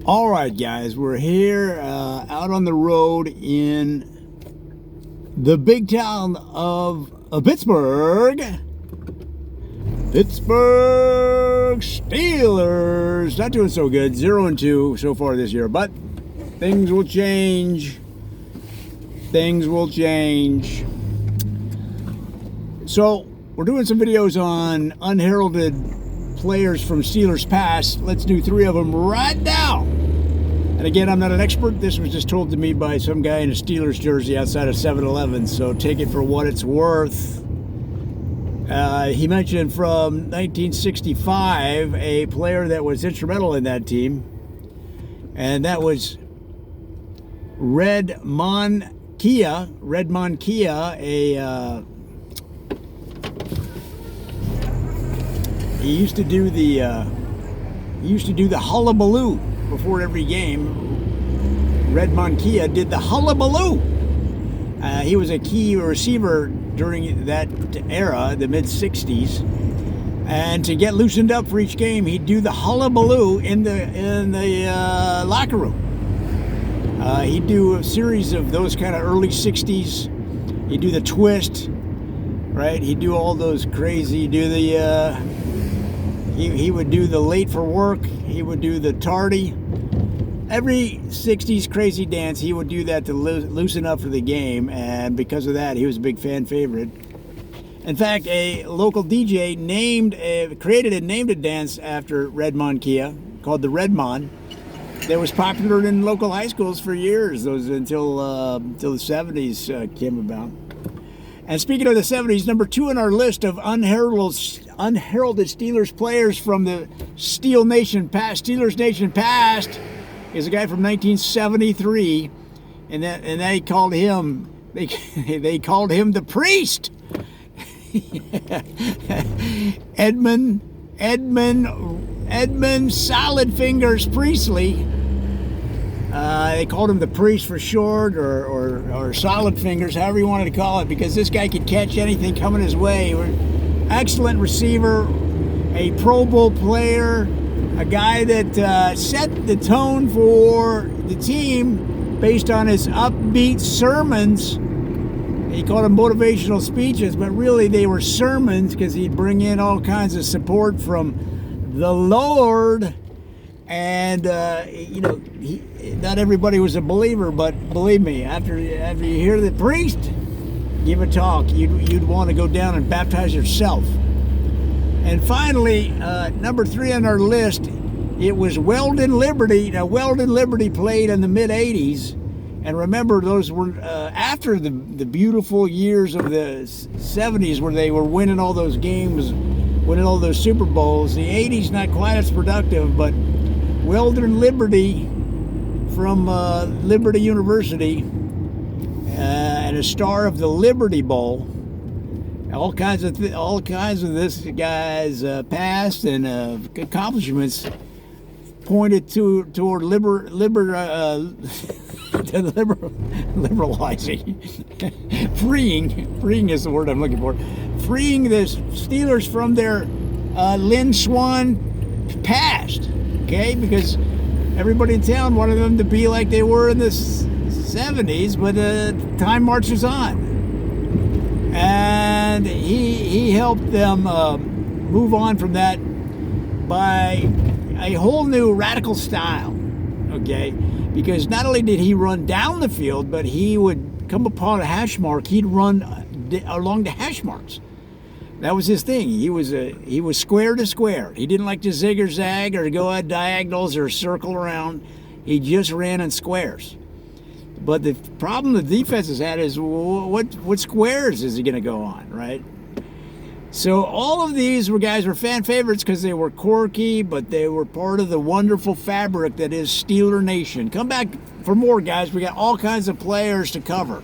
All right, guys, we're here out on the road in the big town of Pittsburgh. Pittsburgh Steelers not doing so good, 0-2 so far this year, but things will change. Things will change. So we're doing some videos on unheralded players from Steelers past. Let's do 3 of them right now. And again, I'm not an expert. This was just told to me by some guy in a Steelers jersey outside of 7-Eleven, so take it for what it's worth. He mentioned from 1965 a player that was instrumental in that team, and that was Red Monkia. He used to do the hullabaloo before every game. Red Monkia did the hullabaloo. He was a key receiver during that era, the mid-60s. And to get loosened up for each game, he'd do the hullabaloo in the locker room. He'd do a series of those kind of early 60s. He'd do the twist, right? He'd do all those crazy, he would do the late for work. He would do the tardy. Every 60s crazy dance, he would do that to loosen up for the game. And because of that, he was a big fan favorite. In fact, a local DJ created and named a dance after Red Monkia called the Red Mon. That was popular in local high schools for years, until the 70s came about. And speaking of the 70s, number 2 on our list of unheralded Steelers players from the Steelers Nation past is a guy from 1973, and they called him the Priest. Edmund Solid Fingers Priestley. They called him the Priest for short, or Solid Fingers, however you wanted to call it, because this guy could catch anything coming his way. Excellent receiver, a Pro Bowl player, a guy that set the tone for the team based on his upbeat sermons. He called them motivational speeches, but really they were sermons because he'd bring in all kinds of support from the Lord. And not everybody was a believer, but believe me, after you hear the Priest give a talk, you'd want to go down and baptize yourself. And finally, number 3 on our list, it was Weldon Liberty. Now, Weldon Liberty played in the mid-'80s, and remember, those were after the beautiful years of the 70s where they were winning all those games, winning all those Super Bowls. The 80s, not quite as productive, but Weldon Liberty from Liberty University, and a star of the Liberty Bowl. All kinds of this guy's past and accomplishments pointed toward liberalizing, freeing is the word I'm looking for, freeing the Steelers from their Lynn Swann past. Okay, because everybody in town wanted them to be like they were in the 70s, but time marches on. And he helped them move on from that by a whole new radical style, okay? Because not only did he run down the field, but he would come upon a hash mark, he'd run along the hash marks. That was his thing. He was square to square. He didn't like to zig or zag or go at diagonals or circle around. He just ran in squares. But the problem the defenses had is what squares is he going to go on, right? So all of these guys were fan favorites because they were quirky, but they were part of the wonderful fabric that is Steeler Nation. Come back for more, guys. We got all kinds of players to cover.